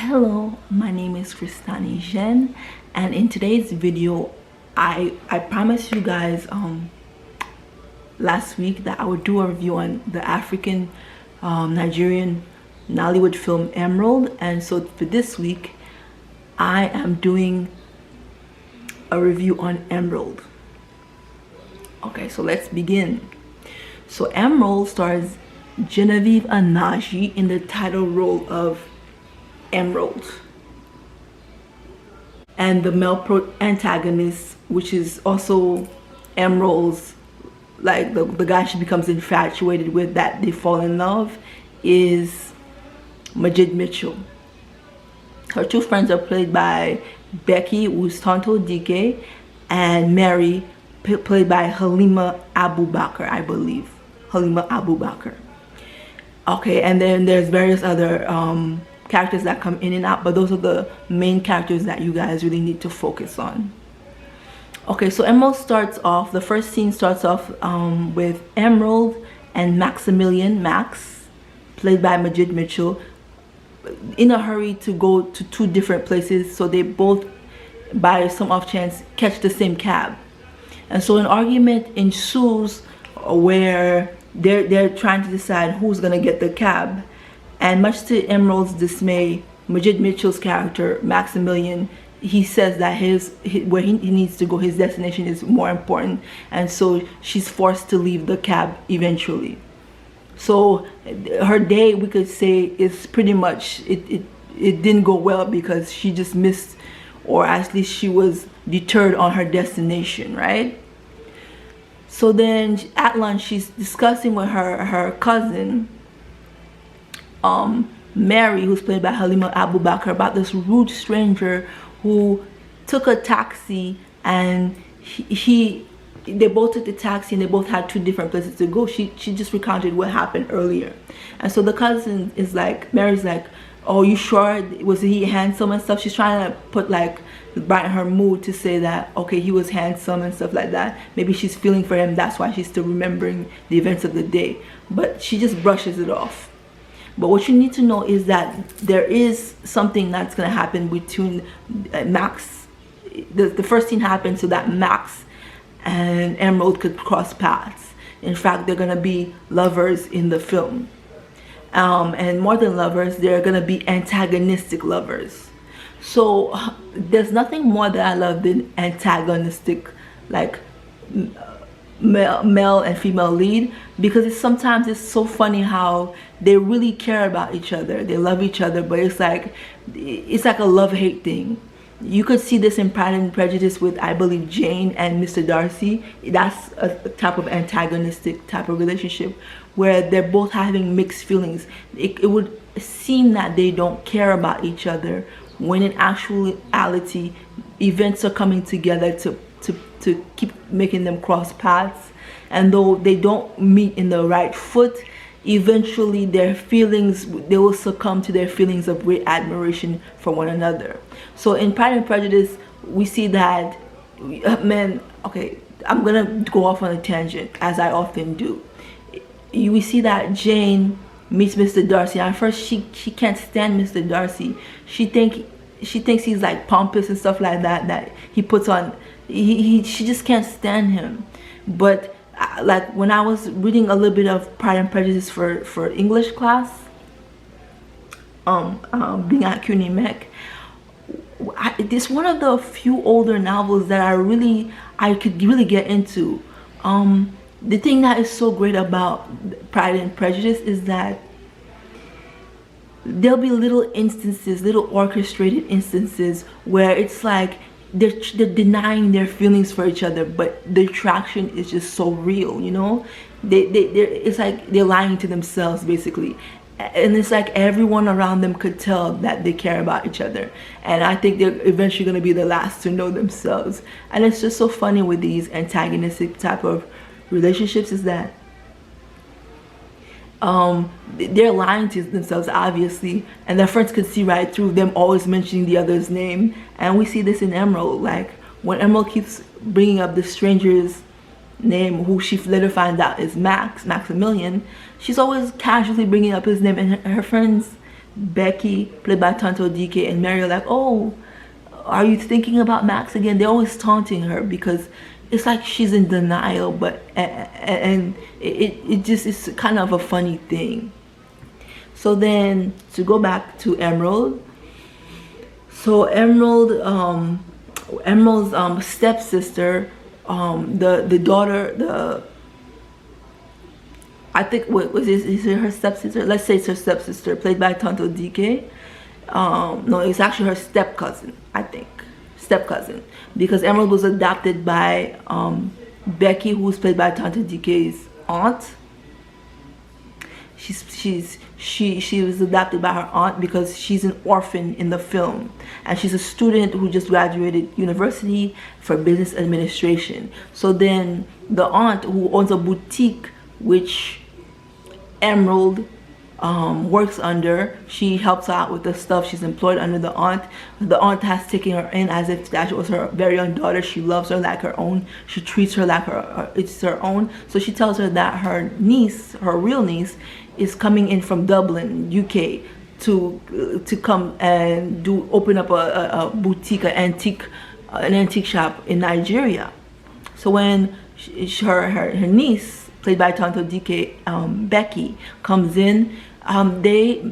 Hello, my name is Christani Jen, and in today's video I promised you guys last week that I would do a review on the African Nigerian Nollywood film Emerald, and so for this week I am doing a review on Emerald. Okay, so let's begin. So Emerald stars Genevieve Nnaji in the title role of Emerald, and the male antagonist, which is also Emerald's, like the guy she becomes infatuated with, that they fall in love, is Majid Michel. Her two friends are played by Becky, who's Tonto Dike, and Mary, played by Halima Abubakar, I believe. Halima Abubakar. Okay, and then there's various other characters that come in and out, but those are the main characters that you guys really need to focus on. Okay, so Emerald starts off, the first scene starts off with Emerald and Maximilian, Max, played by Majid Michel, in a hurry to go to two different places, so they both, by some off chance, catch the same cab. And so an argument ensues where they're trying to decide who's gonna get the cab. And much to Emerald's dismay, Majid Michel's character, Maximilian, he says that where he needs to go, his destination is more important, and so she's forced to leave the cab eventually. So her day, we could say, is pretty much, it didn't go well because she just missed, or at least she was deterred on her destination, right? So then at lunch, she's discussing with her cousin, Mary, who's played by Halima Abubakar, about this rude stranger who took a taxi, and they both took the taxi and they both had two different places to go. She just recounted what happened earlier, and so the cousin is like, Mary's like, oh, you sure? Was he handsome and stuff? She's trying to put, like, brighten her mood to say that, okay, he was handsome and stuff like that. Maybe she's feeling for him, that's why she's still remembering the events of the day, but she just brushes it off. But what you need to know is that there is something that's going to happen between Max. The first scene happened so that Max and Emerald could cross paths. In fact, they're going to be lovers in the film. And more than lovers, they're going to be antagonistic lovers. So there's nothing more that I love than antagonistic, like male and female lead, because sometimes it's so funny how they really care about each other, they love each other, but it's like a love-hate thing. You could see this in Pride and Prejudice with, I believe, Jane and Mr Darcy. That's a type of antagonistic type of relationship where they're both having mixed feelings. It would seem that they don't care about each other, when in actuality events are coming together to keep making them cross paths, and though they don't meet in the right foot, eventually their feelings, they will succumb to their feelings of great admiration for one another. So in Pride and Prejudice, we see that, man, okay, I'm gonna go off on a tangent, as I often do. We see that Jane meets Mr Darcy, and at first she can't stand Mr Darcy. She thinks he's like pompous and stuff like that he puts on. She just can't stand him. But like when I was reading a little bit of Pride and Prejudice for English class, being at CUNY MEC, it's one of the few older novels that I could really get into. The thing that is so great about Pride and Prejudice is that there'll be little instances, little orchestrated instances, where it's like they're denying their feelings for each other, but the attraction is just so real, you know? It's like they're lying to themselves, basically. And it's like everyone around them could tell that they care about each other. And I think they're eventually going to be the last to know themselves. And it's just so funny with these antagonistic type of relationships, is that they're lying to themselves, obviously, and their friends could see right through them always mentioning the other's name. And we see this in Emerald, like when Emerald keeps bringing up the stranger's name, who she later finds out is Maximilian, she's always casually bringing up his name, and her friends Becky, played by Tonto DK, and Mary are like, oh, are you thinking about Max again? They're always taunting her because it's like she's in denial, but and it just is kind of a funny thing. So then to go back to Emerald, so Emerald's stepsister, the daughter, I think what was this, is it her stepsister? Let's say it's her stepsister, played by Tonto DK. No, it's actually her step cousin, I think. Step cousin, because Emerald was adopted by Becky, who's played by Tonto DK's aunt. She was adopted by her aunt because she's an orphan in the film, and she's a student who just graduated university for business administration. So then the aunt, who owns a boutique which Emerald works under, she helps out with the stuff. She's employed under the aunt. The aunt has taken her in as if that was her very own daughter. She loves her like her own. She treats her like it's her own. So she tells her that her niece, her real niece, is coming in from Dublin, UK, to come and open up a boutique, an antique shop in Nigeria. So when her niece, played by Tonto DK, Becky, comes in,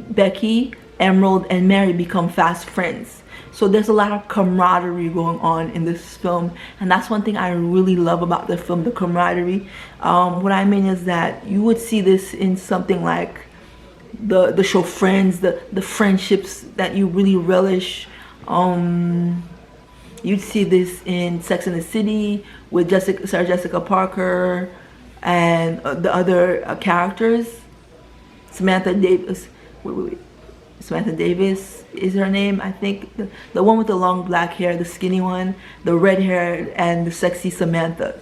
Becky, Emerald, and Mary become fast friends. So there's a lot of camaraderie going on in this film, and that's one thing I really love about the film, the camaraderie. What I mean is that you would see this in something like the show Friends, the friendships that you really relish. You'd see this in Sex and the City with Sarah Jessica Parker and the other characters. Samantha Davis. Samantha Davis is her name, I think. The one with the long black hair, the skinny one, the red hair, and the sexy Samantha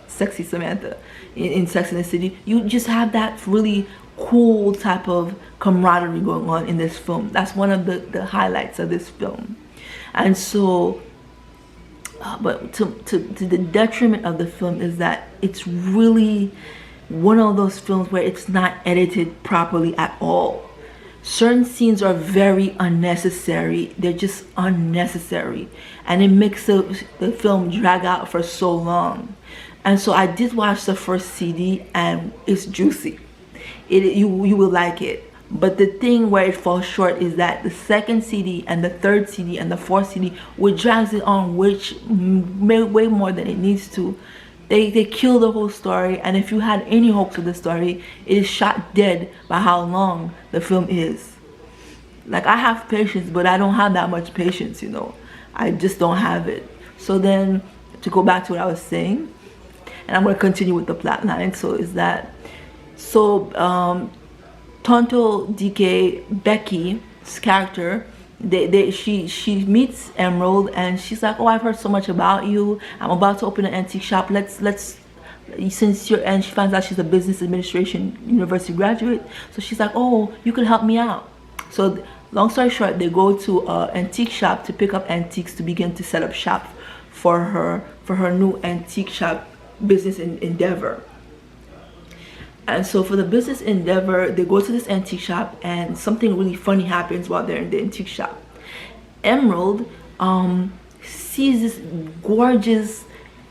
in Sex and the City. You just have that really cool type of camaraderie going on in this film. That's one of the highlights of this film. And so, but to the detriment of the film is that it's really one of those films where it's not edited properly at all. Certain scenes are very unnecessary. They're just unnecessary, and it makes the film drag out for so long. And so I did watch the first CD, and it's juicy. You will like it. But the thing where it falls short is that the second CD and the third CD and the fourth CD, which drags it on way more than it needs to. They kill the whole story, and if you had any hopes of the story, it is shot dead by how long the film is. Like, I have patience, but I don't have that much patience, you know. I just don't have it. So then, to go back to what I was saying, and I'm going to continue with the plot line, Tonto DK, Becky's character, she meets Emerald, and she's like, oh, I've heard so much about you. I'm about to open an antique shop. Let's since you're, and she finds out she's a business administration university graduate. So she's like, oh, you can help me out. So long story short, they go to an antique shop to pick up antiques to begin to set up shop for her new antique shop business endeavor. And so for the business endeavor, they go to this antique shop, and something really funny happens while they're in the antique shop. Emerald sees this gorgeous,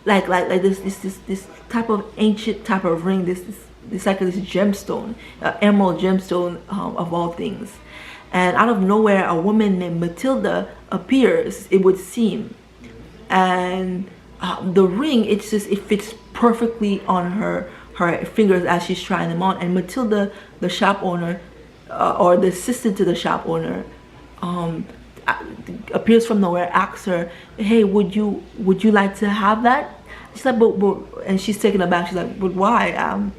like this type of ancient type of ring, this gemstone, emerald gemstone, of all things. And out of nowhere, a woman named Matilda appears, it would seem, and the ring, it fits perfectly on her fingers as she's trying them on. And Matilda, the shop owner, or the assistant to the shop owner, appears from nowhere, asks her, hey, would you like to have that? She's like, but and she's taken aback. She's like, but why?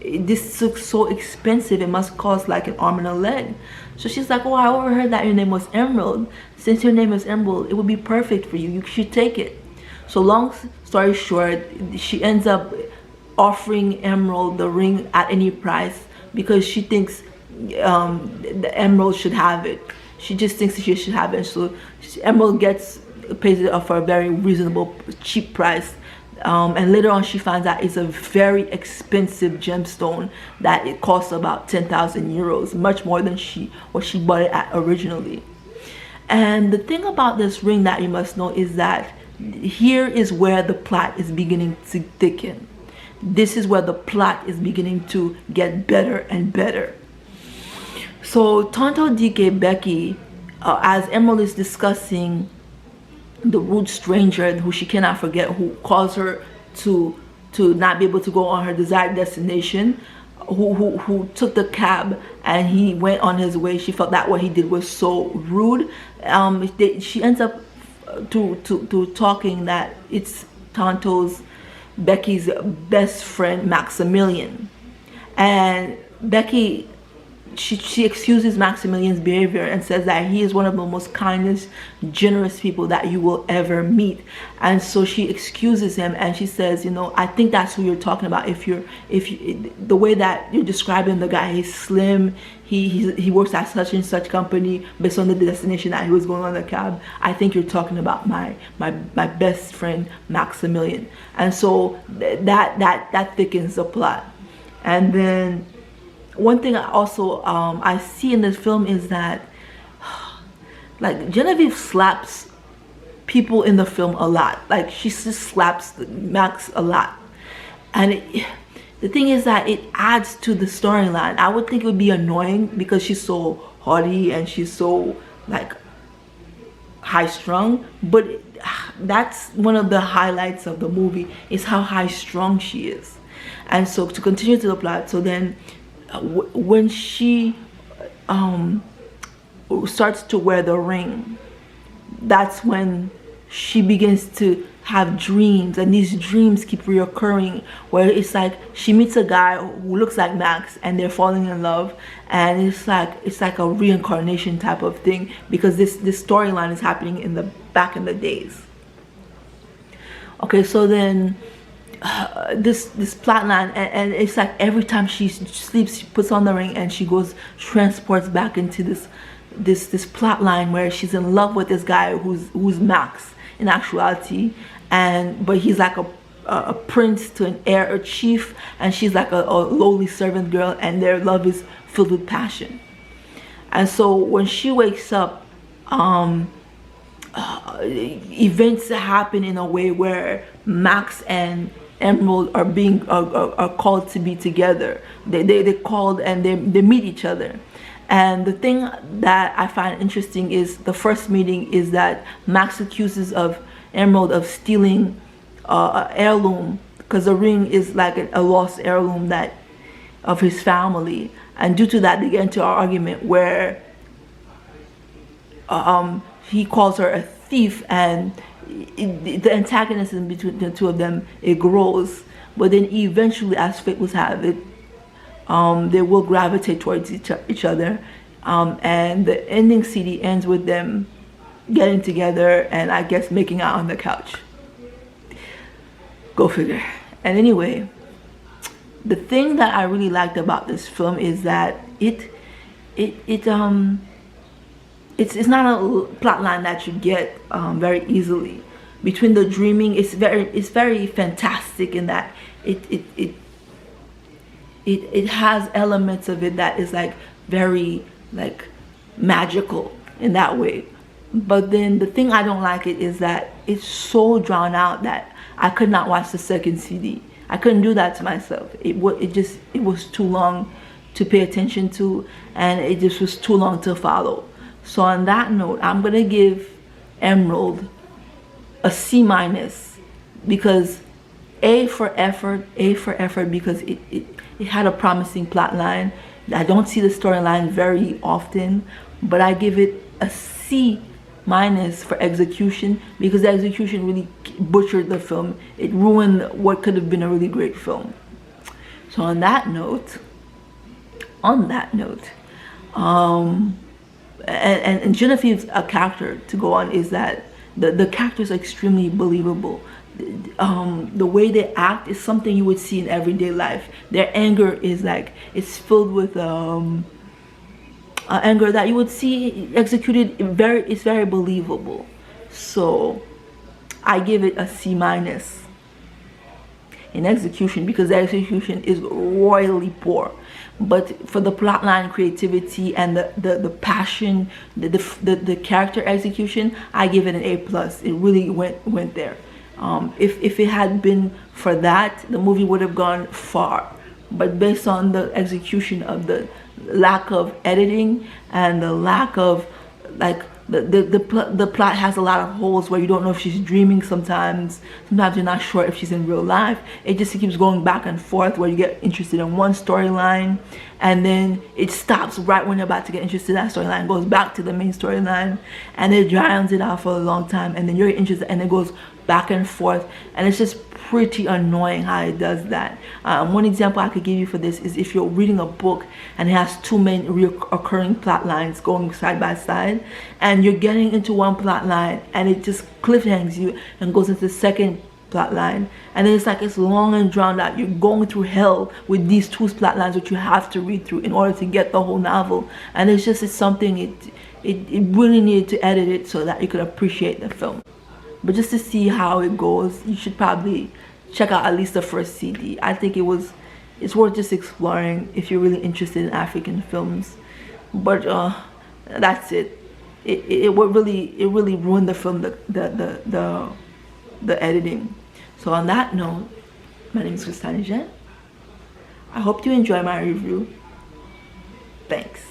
This looks so expensive. It must cost like an arm and a leg. So she's like, oh, I overheard that your name was Emerald. Since your name is Emerald, it would be perfect for you. You should take it. So long story short, she ends up offering Emerald the ring at any price because she thinks the Emerald should have it. She just thinks she should have it. So Emerald pays it for a very reasonable, cheap price. And later on she finds out it's a very expensive gemstone that it costs about 10,000 euros, much more than what she bought it at originally. And the thing about this ring that you must know is that here is where the plot is beginning to thicken. This is where the plot is beginning to get better and better. So Tonto DK Becky, as Emerald is discussing the rude stranger who she cannot forget, who caused her to not be able to go on her desired destination, who took the cab and he went on his way. She felt that what he did was so rude. She ends up to talking that it's Becky's best friend Maximilian, and Becky, she excuses Maximilian's behavior and says that he is one of the most kindest, generous people that you will ever meet. And so she excuses him and she says, you know, I think that's who you're talking about. If the way that you're describing the guy, he's slim, he works at such and such company based on the destination that he was going on the cab, I think you're talking about my best friend Maximilian. And so that thickens the plot. And then one thing I also I see in this film is that like Genevieve slaps people in the film a lot. Like she just slaps Max a lot, and the thing is that it adds to the storyline. I would think it would be annoying because she's so haughty and she's so like high strung, but that's one of the highlights of the movie, is how high strung she is. And so to continue to the plot, so then when she starts to wear the ring, that's when she begins to have dreams, and these dreams keep reoccurring, where it's like she meets a guy who looks like Max and they're falling in love, and it's like a reincarnation type of thing, because this storyline is happening in the back in the days. Okay, so then this plot line, and it's like every time she sleeps, she puts on the ring and she transports back into this plot line where she's in love with this guy who's Max in actuality, but he's like a prince to an heir, a chief, and she's like a lowly servant girl, and their love is filled with passion. And so when she wakes up, events happen in a way where Max and Emerald are called to be together. They called and they meet each other. And the thing that I find interesting is the first meeting is that Max accuses of Emerald of stealing an heirloom, because the ring is like a lost heirloom that of his family. And due to that, they get into an argument where he calls her a thief, and the antagonism between the two of them, it grows. But then eventually, as fate would have it, they will gravitate towards each other, and the ending CD ends with them getting together and I guess making out on the couch. Go figure. And anyway, the thing that I really liked about this film is that it's not a plot line that you get very easily. Between the dreaming, it's very fantastic in that it has elements of it that is like very like magical in that way. But then the thing I don't like it is that it's so drawn out that I could not watch the second CD. I couldn't do that to myself. It was too long to pay attention to, and it just was too long to follow. So on that note, I'm gonna give Emerald a C-, because A for effort because it had a promising plot line. I don't see the storyline very often, but I give it a C- for execution, because the execution really butchered the film. It ruined what could have been a really great film. So on that note, and Genevieve's character, to go on, is that the characters are extremely believable. The way they act is something you would see in everyday life. Their anger is like, it's filled with anger that you would see executed it's very believable. So I give it a C-. in execution, because the execution is royally poor. But for the plotline creativity and the passion, the character execution, I give it an A+. It really went there. If it had been for that, the movie would have gone far. But based on the execution of the lack of editing and the lack of, like, the plot has a lot of holes where you don't know if she's dreaming sometimes you're not sure if she's in real life. It just keeps going back and forth, where you get interested in one storyline and then it stops right when you're about to get interested in that storyline, goes back to the main storyline, and it drowns it out for a long time, and then you're interested and it goes back and forth, and it's just pretty annoying how it does that. One example I could give you for this is if you're reading a book and it has two main reoccurring plot lines going side by side, and you're getting into one plot line and it just cliffhangs you and goes into the second plot line, and then it's like it's long and drawn out. You're going through hell with these two plot lines which you have to read through in order to get the whole novel, and it's something it really needed to edit it so that you could appreciate the film. But just to see how it goes, you should probably check out at least the first CD. I think it's worth just exploring if you're really interested in African films. But that's it. It really ruined the film, the editing. So on that note, my name is Christine Jean. I hope you enjoy my review. Thanks.